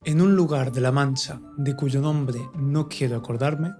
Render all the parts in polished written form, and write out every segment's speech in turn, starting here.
en un lugar de la Mancha de cuyo nombre no quiero acordarme,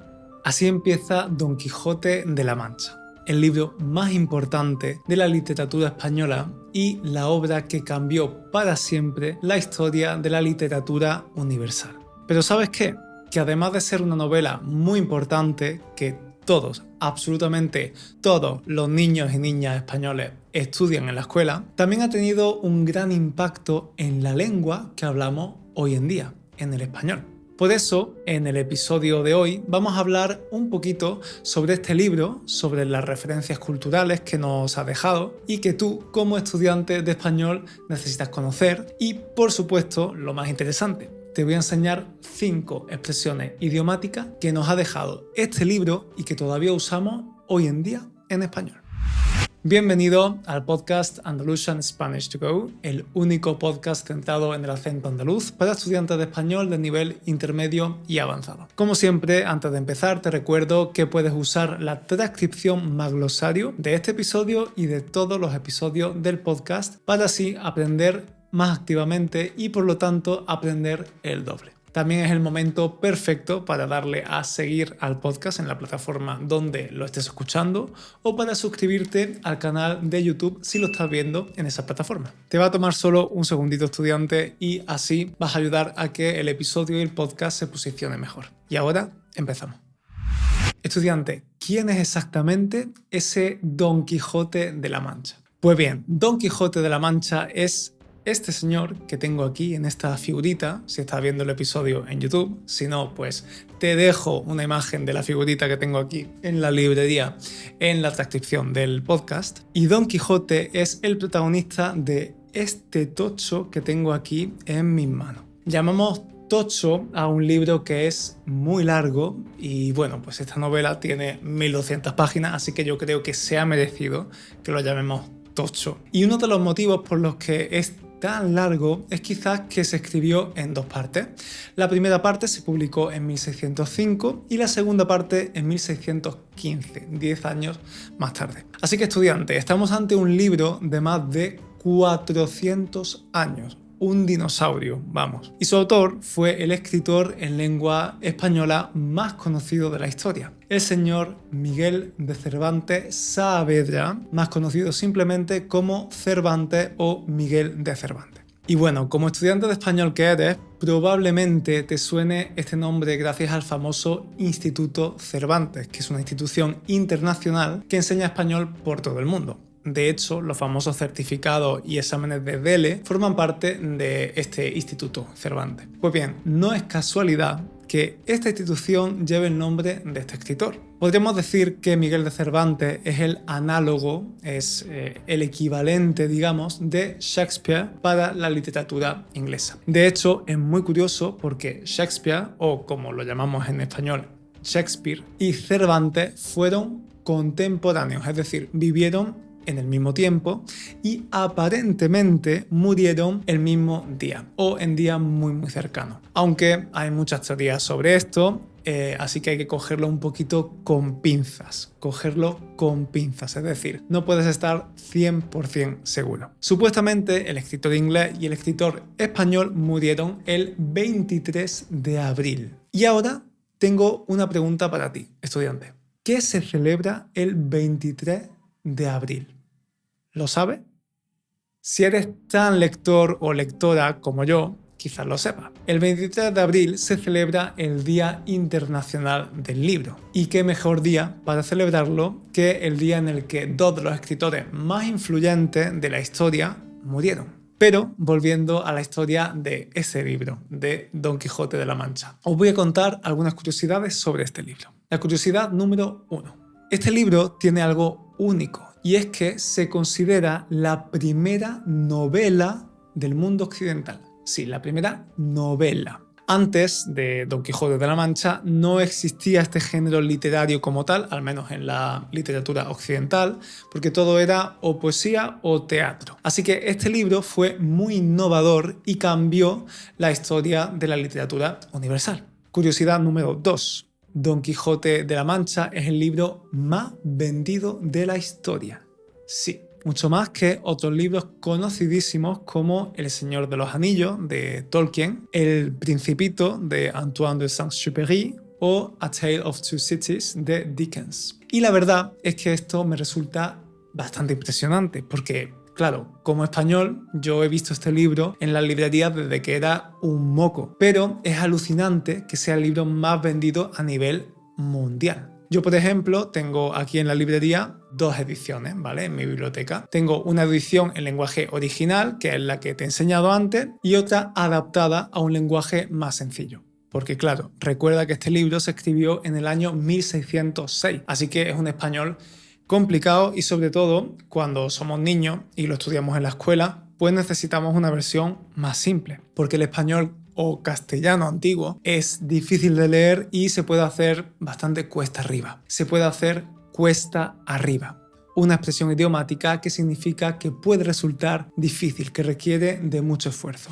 así empieza Don Quijote de la Mancha, el libro más importante de la literatura española y la obra que cambió para siempre la historia de la literatura universal. Pero ¿sabes qué? Que además de ser una novela muy importante que todos, absolutamente todos los niños y niñas españoles estudian en la escuela, también ha tenido un gran impacto en la lengua que hablamos hoy en día, en el español. Por eso, en el episodio de hoy vamos a hablar un poquito sobre este libro, sobre las referencias culturales que nos ha dejado y que tú, como estudiante de español, necesitas conocer y, por supuesto, lo más interesante, te voy a enseñar 5 expresiones idiomáticas que nos ha dejado este libro y que todavía usamos hoy en día en español. Bienvenido al podcast Andalusian Spanish to Go, el único podcast centrado en el acento andaluz para estudiantes de español de nivel intermedio y avanzado. Como siempre, antes de empezar, te recuerdo que puedes usar la transcripción más glosario de este episodio y de todos los episodios del podcast para así aprender más activamente y por lo tanto aprender el doble. También es el momento perfecto para darle a seguir al podcast en la plataforma donde lo estés escuchando o para suscribirte al canal de YouTube si lo estás viendo en esa plataforma. Te va a tomar solo un segundito, estudiante, y así vas a ayudar a que el episodio y el podcast se posicione mejor. Y ahora empezamos. Estudiante, ¿quién es exactamente ese Don Quijote de la Mancha? Pues bien, Don Quijote de la Mancha es este señor que tengo aquí en esta figurita, si estás viendo el episodio en YouTube. Si no, pues te dejo una imagen de la figurita que tengo aquí en la librería en la transcripción del podcast. Y Don Quijote es el protagonista de este tocho que tengo aquí en mis manos. Llamamos tocho a un libro que es muy largo y bueno, pues esta novela tiene 1200 páginas, así que yo creo que se ha merecido que lo llamemos tocho. Y uno de los motivos por los que es tan largo es quizás que se escribió en 2 partes. La primera parte se publicó en 1605 y la segunda parte en 1615, 10 años más tarde. Así que, estudiante, estamos ante un libro de más de 400 años. Un dinosaurio, vamos. Y su autor fue el escritor en lengua española más conocido de la historia, el señor Miguel de Cervantes Saavedra, más conocido simplemente como Cervantes o Miguel de Cervantes. Y bueno, como estudiante de español que eres, probablemente te suene este nombre gracias al famoso Instituto Cervantes, que es una institución internacional que enseña español por todo el mundo. De hecho, los famosos certificados y exámenes de DELE forman parte de este Instituto Cervantes. Pues bien, no es casualidad que esta institución lleve el nombre de este escritor. Podríamos decir que Miguel de Cervantes es el análogo, es el equivalente, digamos, de Shakespeare para la literatura inglesa. De hecho, es muy curioso porque Shakespeare, o como lo llamamos en español, Shakespeare, y Cervantes fueron contemporáneos, es decir, vivieron en el mismo tiempo y aparentemente murieron el mismo día o en días muy cercanos. Aunque hay muchas teorías sobre esto, así que hay que cogerlo un poquito con pinzas. Es decir, no puedes estar 100% seguro. Supuestamente el escritor inglés y el escritor español murieron el 23 de abril. Y ahora tengo una pregunta para ti, estudiante. ¿Qué se celebra el 23 de abril? ¿Lo sabes? Si eres tan lector o lectora como yo, quizás lo sepas. El 23 de abril se celebra el Día Internacional del Libro. ¿Y qué mejor día para celebrarlo que el día en el que 2 de los escritores más influyentes de la historia murieron? Pero volviendo a la historia de ese libro, de Don Quijote de la Mancha, os voy a contar algunas curiosidades sobre este libro. La curiosidad número 1. Este libro tiene algo único, y es que se considera la primera novela del mundo occidental. Sí, la primera novela. Antes de Don Quijote de la Mancha no existía este género literario como tal, al menos en la literatura occidental, porque todo era o poesía o teatro. Así que este libro fue muy innovador y cambió la historia de la literatura universal. Curiosidad número 2. Don Quijote de la Mancha es el libro más vendido de la historia. Sí, mucho más que otros libros conocidísimos como El Señor de los Anillos de Tolkien, El Principito de Antoine de Saint-Exupéry o A Tale of Two Cities de Dickens. Y la verdad es que esto me resulta bastante impresionante porque, claro, como español yo he visto este libro en las librerías desde que era un moco, pero es alucinante que sea el libro más vendido a nivel mundial. Yo, por ejemplo, tengo aquí en la librería 2 ediciones, ¿vale? En mi biblioteca. Tengo una edición en lenguaje original, que es la que te he enseñado antes, y otra adaptada a un lenguaje más sencillo. Porque claro, recuerda que este libro se escribió en el año 1606, así que es un español complicado y sobre todo cuando somos niños y lo estudiamos en la escuela, pues necesitamos una versión más simple, porque el español o castellano antiguo es difícil de leer y se puede hacer bastante cuesta arriba. Se puede hacer cuesta arriba. Una expresión idiomática que significa que puede resultar difícil, que requiere de mucho esfuerzo.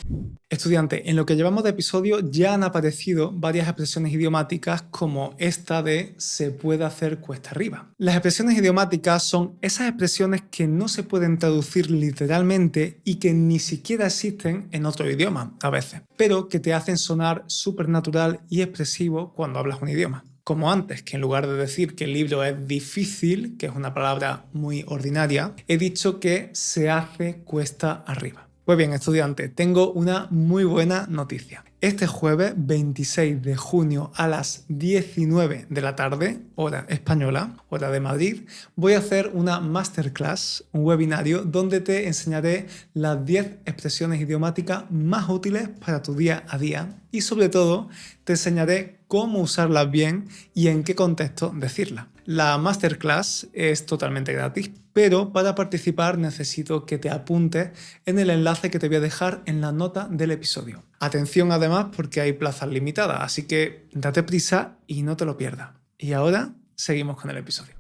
Estudiante, en lo que llevamos de episodio ya han aparecido varias expresiones idiomáticas como esta de se puede hacer cuesta arriba. Las expresiones idiomáticas son esas expresiones que no se pueden traducir literalmente y que ni siquiera existen en otro idioma a veces, pero que te hacen sonar súper natural y expresivo cuando hablas un idioma. Como antes, que en lugar de decir que el libro es difícil, que es una palabra muy ordinaria, he dicho que se hace cuesta arriba. Pues bien, estudiante, tengo una muy buena noticia. Este jueves 26 de junio a las 19 de la tarde, hora española, hora de Madrid, voy a hacer una masterclass, un webinario, donde te enseñaré las 10 expresiones idiomáticas más útiles para tu día a día y sobre todo te enseñaré cómo usarlas bien y en qué contexto decirlas. La masterclass es totalmente gratis, pero para participar necesito que te apuntes en el enlace que te voy a dejar en la nota del episodio. Atención además porque hay plazas limitadas, así que date prisa y no te lo pierdas. Y ahora seguimos con el episodio.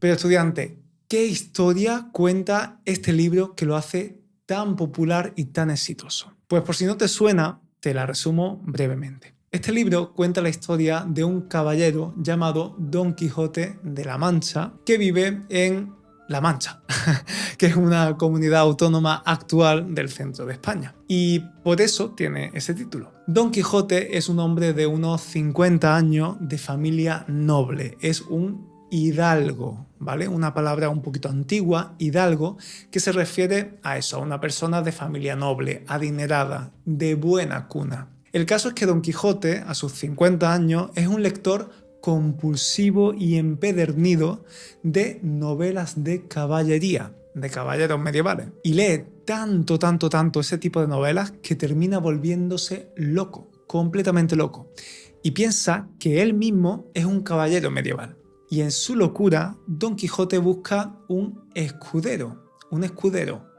Pero estudiante, ¿qué historia cuenta este libro que lo hace tan popular y tan exitoso? Pues por si no te suena, te la resumo brevemente. Este libro cuenta la historia de un caballero llamado Don Quijote de la Mancha que vive en La Mancha, que es una comunidad autónoma actual del centro de España. Y por eso tiene ese título. Don Quijote es un hombre de unos 50 años de familia noble. Es un hidalgo, ¿vale? Una palabra un poquito antigua, hidalgo, que se refiere a eso, a una persona de familia noble, adinerada, de buena cuna. El caso es que Don Quijote, a sus 50 años, es un lector compulsivo y empedernido de novelas de caballería, de caballeros medievales. Y lee tanto ese tipo de novelas que termina volviéndose loco, completamente loco. Y piensa que él mismo es un caballero medieval. Y en su locura, Don Quijote busca un escudero,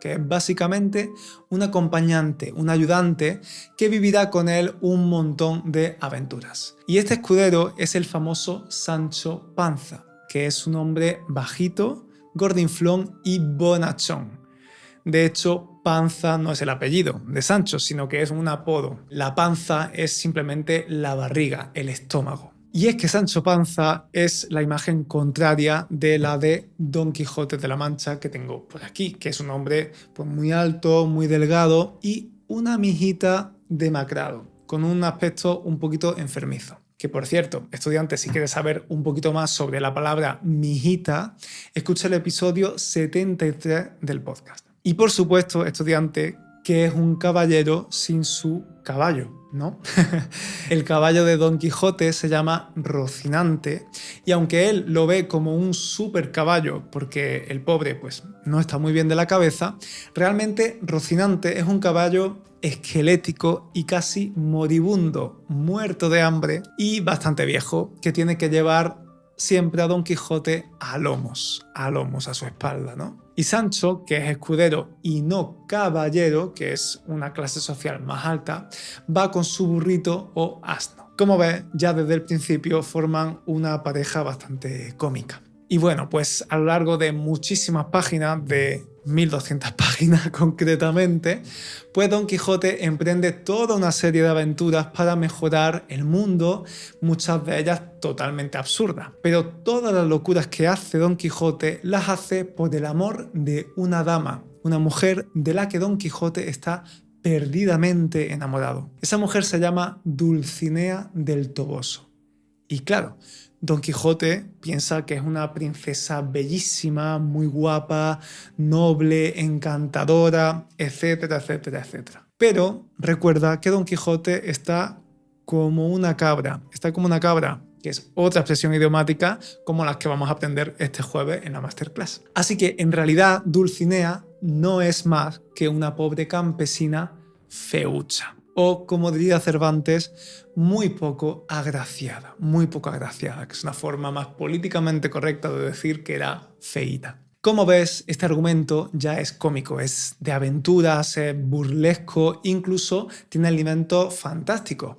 que es básicamente un acompañante, un ayudante que vivirá con él un montón de aventuras. Y este escudero es el famoso Sancho Panza, que es un hombre bajito, gordinflón y bonachón. De hecho, Panza no es el apellido de Sancho, sino que es un apodo. La panza es simplemente la barriga, el estómago. Y es que Sancho Panza es la imagen contraria de la de Don Quijote de la Mancha que tengo por aquí, que es un hombre pues, muy alto, muy delgado y una mijita demacrado, con un aspecto un poquito enfermizo. Que por cierto, estudiante, si quieres saber un poquito más sobre la palabra mijita, escucha el episodio 73 del podcast. Y por supuesto, estudiante, que es un caballero sin su caballo, ¿no? El caballo de Don Quijote se llama Rocinante y aunque él lo ve como un super caballo porque el pobre pues no está muy bien de la cabeza, realmente Rocinante es un caballo esquelético y casi moribundo, muerto de hambre y bastante viejo, que tiene que llevar siempre a Don Quijote a lomos, a su espalda, ¿no? Y Sancho, que es escudero y no caballero, que es una clase social más alta, va con su burrito o asno. Como ves, ya desde el principio forman una pareja bastante cómica. Y bueno, pues a lo largo de muchísimas páginas de 1200 páginas concretamente, pues Don Quijote emprende toda una serie de aventuras para mejorar el mundo, muchas de ellas totalmente absurdas. Pero todas las locuras que hace Don Quijote las hace por el amor de una dama, una mujer de la que Don Quijote está perdidamente enamorado. Esa mujer se llama Dulcinea del Toboso. Y claro, Don Quijote piensa que es una princesa bellísima, muy guapa, noble, encantadora, etcétera, etcétera, etcétera. Pero recuerda que Don Quijote está como una cabra, que es otra expresión idiomática como las que vamos a aprender este jueves en la masterclass. Así que en realidad Dulcinea no es más que una pobre campesina feucha. O, como diría Cervantes, muy poco agraciada, que es una forma más políticamente correcta de decir que era feíta. Como ves, este argumento ya es cómico, es de aventuras, es burlesco, incluso tiene elementos fantásticos.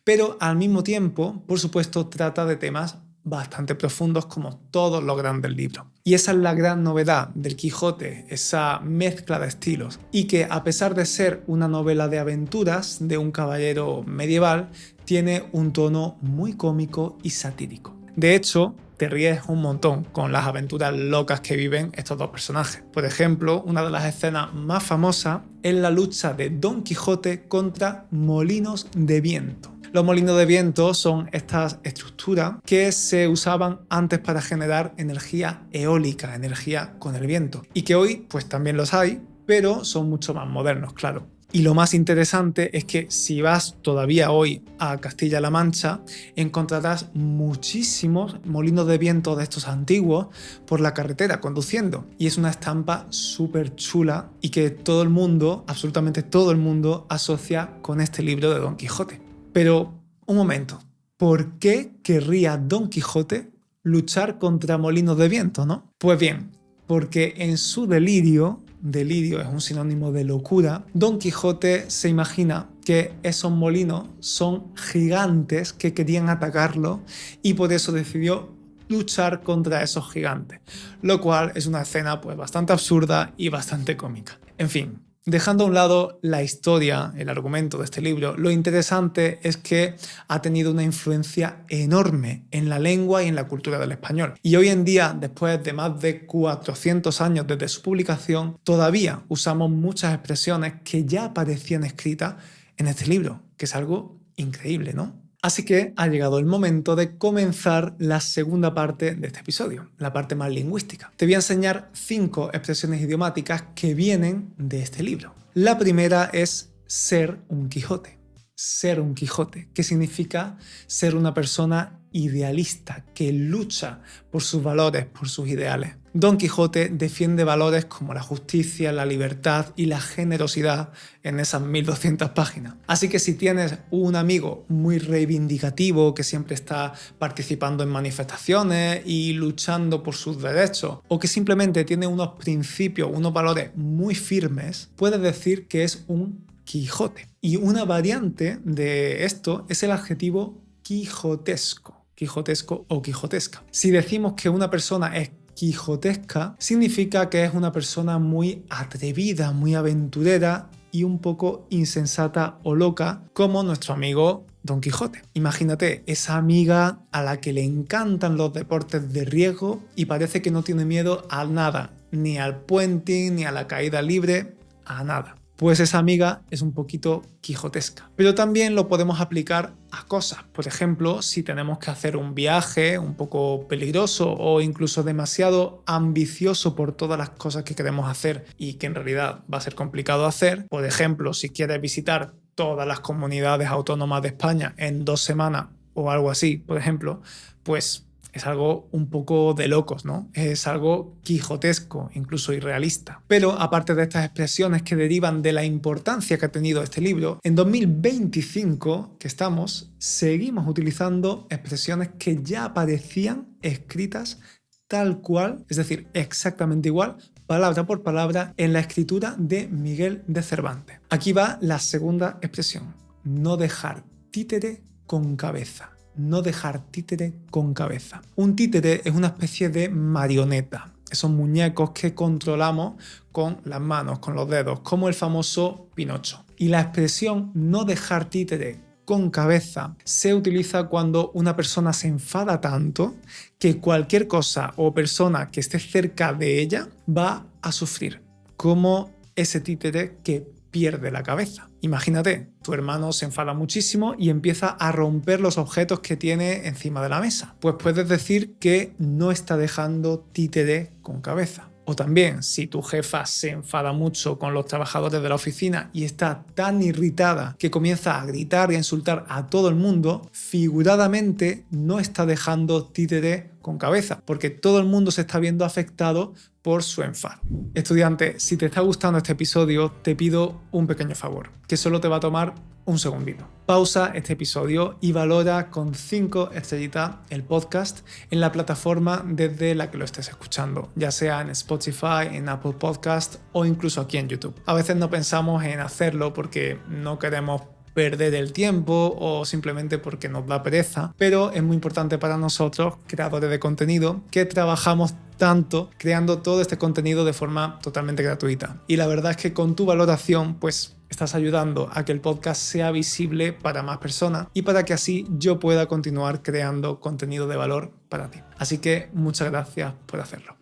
Pero al mismo tiempo, por supuesto, trata de temas bastante profundos como todos los grandes libros. Y esa es la gran novedad del Quijote, esa mezcla de estilos. Y que a pesar de ser una novela de aventuras de un caballero medieval, tiene un tono muy cómico y satírico. De hecho, te ríes un montón con las aventuras locas que viven estos dos personajes. Por ejemplo, una de las escenas más famosas es la lucha de Don Quijote contra molinos de viento. Los molinos de viento son estas estructuras que se usaban antes para generar energía eólica, energía con el viento, y que hoy pues también los hay, pero son mucho más modernos, claro. Y lo más interesante es que si vas todavía hoy a Castilla-La Mancha, encontrarás muchísimos molinos de viento de estos antiguos por la carretera conduciendo. Y es una estampa súper chula y que todo el mundo, absolutamente todo el mundo, asocia con este libro de Don Quijote. Pero, un momento, ¿por qué querría Don Quijote luchar contra molinos de viento, no? Pues bien, porque en su delirio es un sinónimo de locura, Don Quijote se imagina que esos molinos son gigantes que querían atacarlo y por eso decidió luchar contra esos gigantes, lo cual es una escena pues bastante absurda y bastante cómica. En fin, dejando a un lado la historia, el argumento de este libro, lo interesante es que ha tenido una influencia enorme en la lengua y en la cultura del español. Y hoy en día, después de más de 400 años desde su publicación, todavía usamos muchas expresiones que ya aparecían escritas en este libro, que es algo increíble, ¿no? Así que ha llegado el momento de comenzar la segunda parte de este episodio, la parte más lingüística. Te voy a enseñar 5 expresiones idiomáticas que vienen de este libro. La primera es ser un Quijote. Ser un Quijote, que significa ser una persona idealista, que lucha por sus valores, por sus ideales. Don Quijote defiende valores como la justicia, la libertad y la generosidad en esas 1200 páginas. Así que si tienes un amigo muy reivindicativo que siempre está participando en manifestaciones y luchando por sus derechos, o que simplemente tiene unos principios, unos valores muy firmes, puedes decir que es un Quijote. Y una variante de esto es el adjetivo quijotesco, quijotesco o quijotesca. Si decimos que una persona es quijotesca, significa que es una persona muy atrevida, muy aventurera y un poco insensata o loca, como nuestro amigo Don Quijote. Imagínate esa amiga a la que le encantan los deportes de riesgo y parece que no tiene miedo a nada, ni al puenting, ni a la caída libre, a nada. Pues esa amiga es un poquito quijotesca. Pero también lo podemos aplicar a cosas. Por ejemplo, si tenemos que hacer un viaje un poco peligroso o incluso demasiado ambicioso por todas las cosas que queremos hacer y que en realidad va a ser complicado hacer. Por ejemplo, si quieres visitar todas las comunidades autónomas de España en 2 semanas o algo así, por ejemplo, pues es algo un poco de locos, ¿no? Es algo quijotesco, incluso irrealista. Pero aparte de estas expresiones que derivan de la importancia que ha tenido este libro, en 2025 que estamos, seguimos utilizando expresiones que ya aparecían escritas tal cual, es decir, exactamente igual, palabra por palabra, en la escritura de Miguel de Cervantes. Aquí va la segunda expresión, no dejar títere con cabeza. No dejar títere con cabeza. Un títere es una especie de marioneta, esos muñecos que controlamos con las manos, con los dedos, como el famoso Pinocho. Y la expresión no dejar títere con cabeza se utiliza cuando una persona se enfada tanto que cualquier cosa o persona que esté cerca de ella va a sufrir, como ese títere que pierde la cabeza. Imagínate, tu hermano se enfada muchísimo y empieza a romper los objetos que tiene encima de la mesa. Pues puedes decir que no está dejando títere con cabeza. O también, si tu jefa se enfada mucho con los trabajadores de la oficina y está tan irritada que comienza a gritar y a insultar a todo el mundo, figuradamente no está dejando títere con cabeza, porque todo el mundo se está viendo afectado por su enfado. Estudiante, si te está gustando este episodio, te pido un pequeño favor, que solo te va a tomar un segundito. Pausa este episodio y valora con 5 estrellitas el podcast en la plataforma desde la que lo estés escuchando, ya sea en Spotify, en Apple Podcast o incluso aquí en YouTube. A veces no pensamos en hacerlo porque no queremos perder el tiempo o simplemente porque nos da pereza, pero es muy importante para nosotros, creadores de contenido, que trabajamos tanto creando todo este contenido de forma totalmente gratuita. Y la verdad es que con tu valoración, pues estás ayudando a que el podcast sea visible para más personas y para que así yo pueda continuar creando contenido de valor para ti. Así que muchas gracias por hacerlo.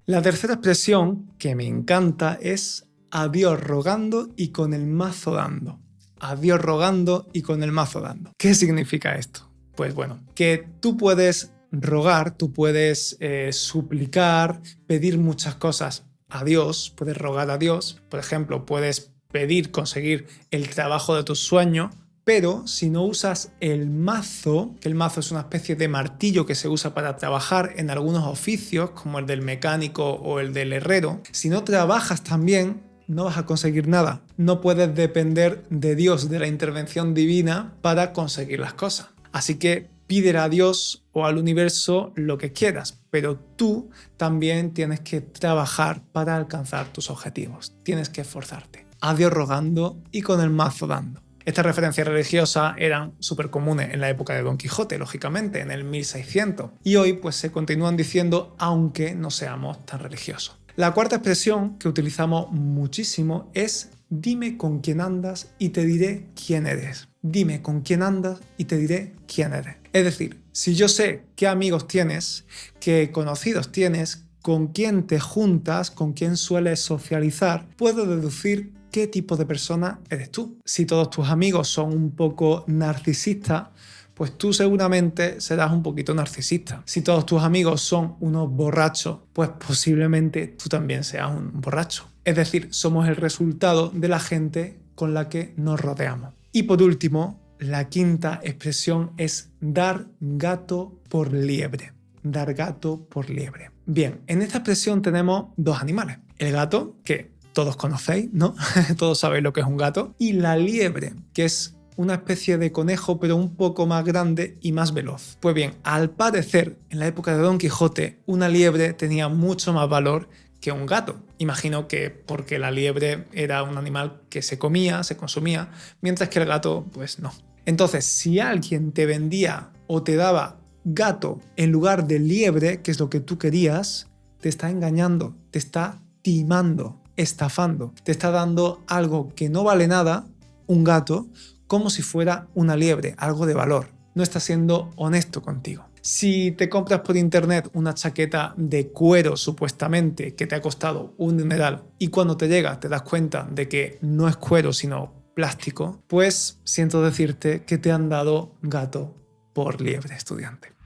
La tercera expresión que me encanta es a Dios rogando y con el mazo dando. A Dios rogando y con el mazo dando. ¿Qué significa esto? Pues bueno, que tú puedes rogar, tú puedes suplicar, pedir muchas cosas a Dios, puedes rogar a Dios, por ejemplo, puedes pedir conseguir el trabajo de tus sueños, pero si no usas el mazo, que el mazo es una especie de martillo que se usa para trabajar en algunos oficios, como el del mecánico o el del herrero, si no trabajas también, no vas a conseguir nada. No puedes depender de Dios, de la intervención divina para conseguir las cosas. Así que pídele a Dios o al universo lo que quieras, pero tú también tienes que trabajar para alcanzar tus objetivos. Tienes que esforzarte. A Dios rogando y con el mazo dando. Estas referencias religiosas eran súper comunes en la época de Don Quijote, lógicamente, en el 1600. Y hoy pues se continúan diciendo aunque no seamos tan religiosos. La cuarta expresión que utilizamos muchísimo es dime con quién andas y te diré quién eres. Dime con quién andas y te diré quién eres. Es decir, si yo sé qué amigos tienes, qué conocidos tienes, con quién te juntas, con quién sueles socializar, puedo deducir qué tipo de persona eres tú. Si todos tus amigos son un poco narcisistas, pues tú seguramente serás un poquito narcisista. Si todos tus amigos son unos borrachos, pues posiblemente tú también seas un borracho. Es decir, somos el resultado de la gente con la que nos rodeamos. Y por último, la quinta expresión es dar gato por liebre. Dar gato por liebre. Bien, en esta expresión tenemos dos animales. El gato, que todos conocéis, ¿no? Todos sabéis lo que es un gato. Y la liebre, que es una especie de conejo pero un poco más grande y más veloz. Pues bien, al parecer, en la época de Don Quijote, una liebre tenía mucho más valor que un gato. Imagino que porque la liebre era un animal que se comía, se consumía, mientras que el gato, pues no. Entonces, si alguien te vendía o te daba gato en lugar de liebre, que es lo que tú querías, te está engañando, te está timando, estafando, te está dando algo que no vale nada, un gato, como si fuera una liebre, algo de valor. No está siendo honesto contigo. Si te compras por internet una chaqueta de cuero supuestamente que te ha costado un dineral y cuando te llega te das cuenta de que no es cuero sino plástico, pues siento decirte que te han dado gato por liebre, estudiante.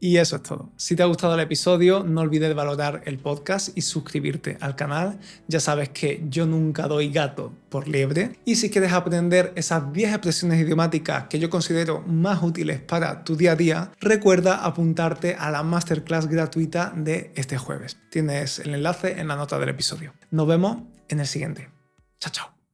Y eso es todo. Si te ha gustado el episodio, no olvides valorar el podcast y suscribirte al canal. Ya sabes que yo nunca doy gato por liebre. Y si quieres aprender esas 10 expresiones idiomáticas que yo considero más útiles para tu día a día, recuerda apuntarte a la masterclass gratuita de este jueves. Tienes el enlace en la nota del episodio. Nos vemos en el siguiente. Chao, chao.